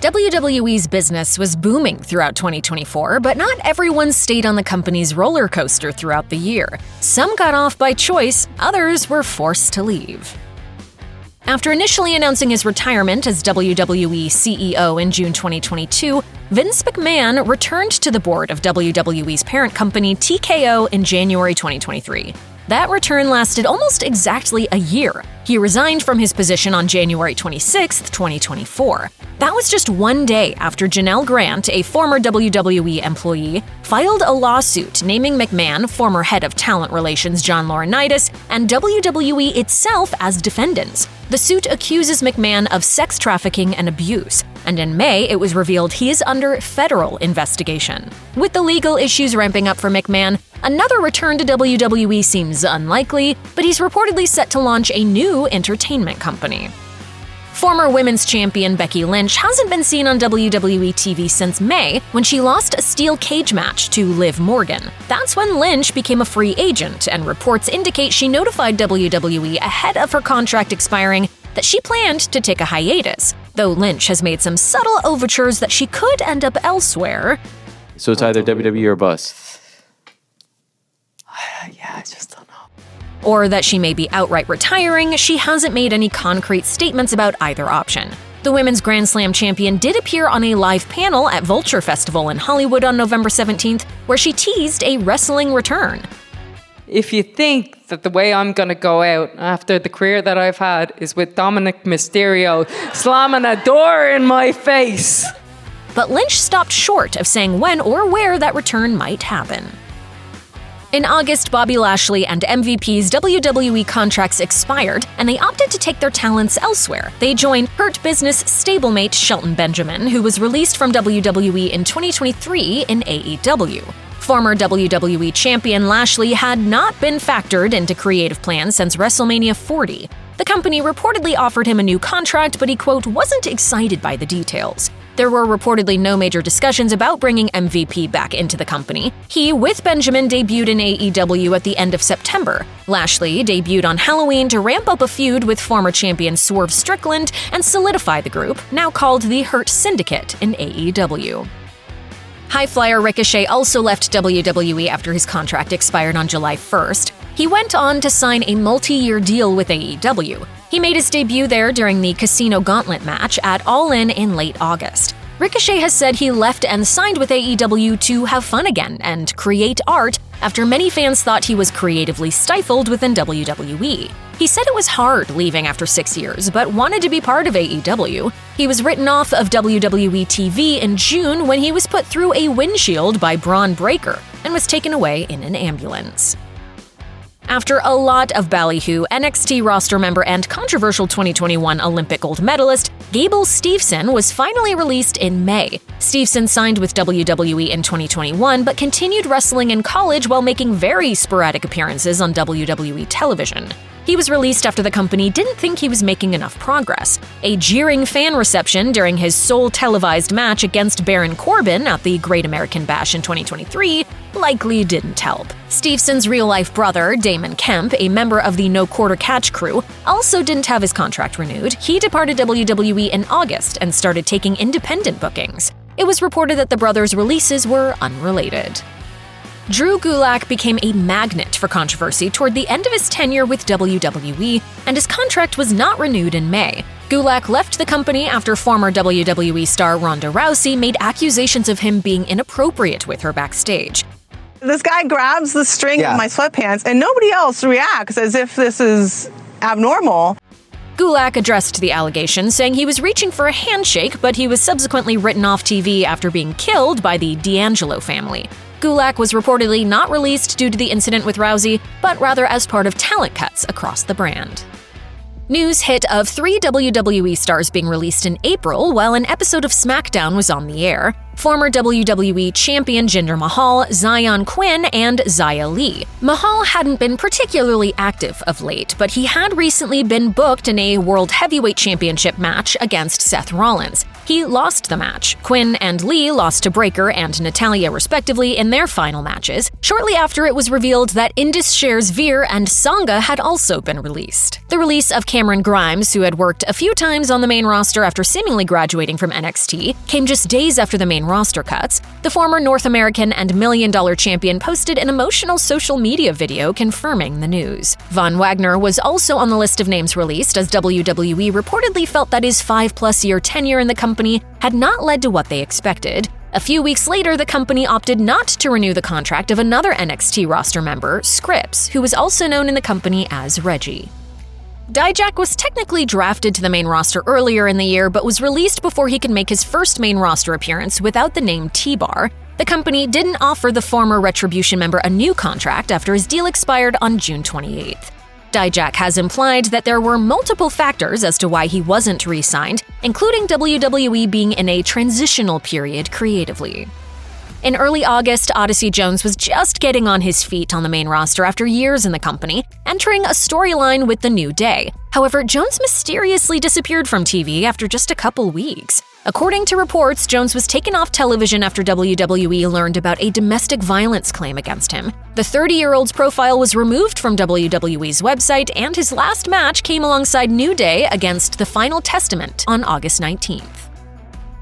WWE's business was booming throughout 2024, but not everyone stayed on the company's roller coaster throughout the year. Some got off by choice, others were forced to leave. After initially announcing his retirement as WWE CEO in June 2022, Vince McMahon returned to the board of WWE's parent company TKO in January 2023. That return lasted almost exactly a year. He resigned from his position on January 26, 2024. That was just one day after Janelle Grant, a former WWE employee, filed a lawsuit naming McMahon, former head of talent relations John Laurinaitis, and WWE itself as defendants. The suit accuses McMahon of sex trafficking and abuse, and in May it was revealed he is under federal investigation. With the legal issues ramping up for McMahon, another return to WWE seems unlikely, but he's reportedly set to launch a new entertainment company. Former women's champion Becky Lynch hasn't been seen on WWE TV since May, when she lost a steel cage match to Liv Morgan. That's when Lynch became a free agent, and reports indicate she notified WWE ahead of her contract expiring that she planned to take a hiatus, though Lynch has made some subtle overtures that she could end up elsewhere. So it's either WWE or bust. Yeah, I just don't know. Or that she may be outright retiring. She hasn't made any concrete statements about either option. The Women's Grand Slam champion did appear on a live panel at Vulture Festival in Hollywood on November 17th, where she teased a wrestling return. If you think that the way I'm going to go out after the career that I've had is with Dominic Mysterio slamming a door in my face. But Lynch stopped short of saying when or where that return might happen. In August, Bobby Lashley and MVP's WWE contracts expired, and they opted to take their talents elsewhere. They joined Hurt Business stablemate Shelton Benjamin, who was released from WWE in 2023 in AEW. Former WWE champion Lashley had not been factored into creative plans since WrestleMania 40. The company reportedly offered him a new contract, but he, quote, wasn't excited by the details. There were reportedly no major discussions about bringing MVP back into the company. He, with Benjamin, debuted in AEW at the end of September. Lashley debuted on Halloween to ramp up a feud with former champion Swerve Strickland and solidify the group, now called the Hurt Syndicate, in AEW. High flyer Ricochet also left WWE after his contract expired on July 1st. He went on to sign a multi-year deal with AEW. He made his debut there during the Casino Gauntlet match at All In late August. Ricochet has said he left and signed with AEW to have fun again and create art after many fans thought he was creatively stifled within WWE. He said it was hard leaving after 6 years, but wanted to be part of AEW. He was written off of WWE TV in June when he was put through a windshield by Braun Breaker and was taken away in an ambulance. After a lot of ballyhoo, NXT roster member and controversial 2021 Olympic gold medalist Gable Steveson was finally released in May. Steveson signed with WWE in 2021 but continued wrestling in college while making very sporadic appearances on WWE television. He was released after the company didn't think he was making enough progress. A jeering fan reception during his sole televised match against Baron Corbin at the Great American Bash in 2023 likely didn't help. Steveson's real-life brother, Damon Kemp, a member of the No Quarter Catch crew, also didn't have his contract renewed. He departed WWE in August and started taking independent bookings. It was reported that the brothers' releases were unrelated. Drew Gulak became a magnet for controversy toward the end of his tenure with WWE, and his contract was not renewed in May. Gulak left the company after former WWE star Ronda Rousey made accusations of him being inappropriate with her backstage. This guy grabs the string of my sweatpants, and nobody else reacts as if this is abnormal. Gulak addressed the allegation, saying he was reaching for a handshake, but he was subsequently written off TV after being killed by the D'Angelo family. Gulak was reportedly not released due to the incident with Rousey, but rather as part of talent cuts across the brand. News hit of 3 WWE stars being released in April while an episode of SmackDown was on the air. Former WWE champion Jinder Mahal, Zion Quinn, and Xia Li. Mahal hadn't been particularly active of late, but he had recently been booked in a World Heavyweight Championship match against Seth Rollins. he lost the match. Quinn and Lee lost to Breaker and Natalya respectively in their final matches. Shortly after, it was revealed that Indus Sher's Veer and Sangha had also been released. The release of Cameron Grimes, who had worked a few times on the main roster after seemingly graduating from NXT, came just days after the main roster cuts. The former North American and $1 Million champion posted an emotional social media video confirming the news. Von Wagner was also on the list of names released, as WWE reportedly felt that his 5+ year tenure in the company had not led to what they expected. A few weeks later, the company opted not to renew the contract of another NXT roster member, Scripps, who was also known in the company as Reggie. Dijak was technically drafted to the main roster earlier in the year, but was released before he could make his first main roster appearance without the name T-Bar. The company didn't offer the former Retribution member a new contract after his deal expired on June 28th. Dijak has implied that there were multiple factors as to why he wasn't re-signed, including WWE being in a transitional period creatively. In early August, Odyssey Jones was just getting on his feet on the main roster after years in the company, entering a storyline with The New Day. However, Jones mysteriously disappeared from TV after just a couple weeks. According to reports, Jones was taken off television after WWE learned about a domestic violence claim against him. The 30-year-old's profile was removed from WWE's website, and his last match came alongside New Day against The Final Testament on August 19th.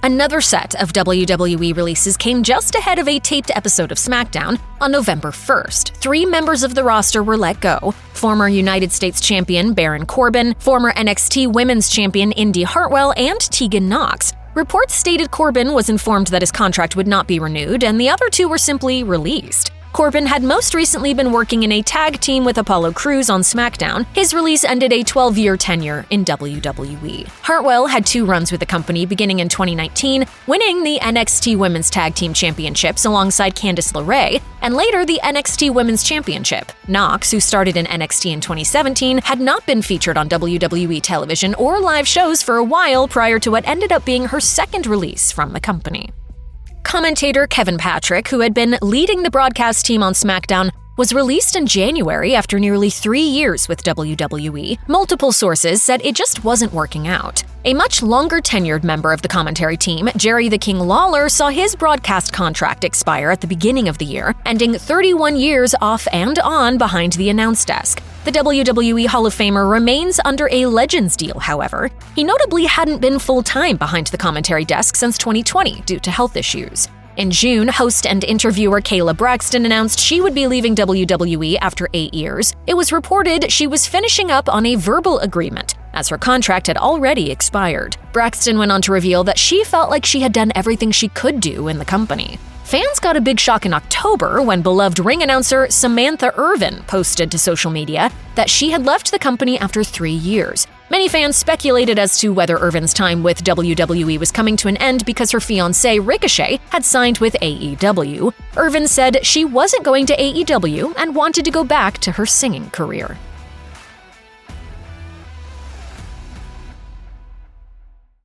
Another set of WWE releases came just ahead of a taped episode of SmackDown on November 1st. 3 members of the roster were let go: former United States champion Baron Corbin, former NXT Women's champion Indy Hartwell, and Tegan Nox. Reports stated Corbin was informed that his contract would not be renewed, and the other 2 were simply released. Corbin had most recently been working in a tag team with Apollo Crews on SmackDown. His release ended a 12-year tenure in WWE. Hartwell had 2 runs with the company beginning in 2019, winning the NXT Women's Tag Team Championships alongside Candice LeRae, and later the NXT Women's Championship. Nox, who started in NXT in 2017, had not been featured on WWE television or live shows for a while prior to what ended up being her second release from the company. Commentator Kevin Patrick, who had been leading the broadcast team on SmackDown, was released in January after nearly 3 years with WWE. Multiple sources said it just wasn't working out. A much longer-tenured member of the commentary team, Jerry the King Lawler, saw his broadcast contract expire at the beginning of the year, ending 31 years off and on behind the announce desk. The WWE Hall of Famer remains under a Legends deal, however. He notably hadn't been full-time behind the commentary desk since 2020 due to health issues. In June, host and interviewer Kayla Braxton announced she would be leaving WWE after 8 years. It was reported she was finishing up on a verbal agreement, as her contract had already expired. Braxton went on to reveal that she felt like she had done everything she could do in the company. Fans got a big shock in October when beloved ring announcer Samantha Irvin posted to social media that she had left the company after 3 years. Many fans speculated as to whether Irvin's time with WWE was coming to an end because her fiancé Ricochet had signed with AEW. Irvin said she wasn't going to AEW and wanted to go back to her singing career.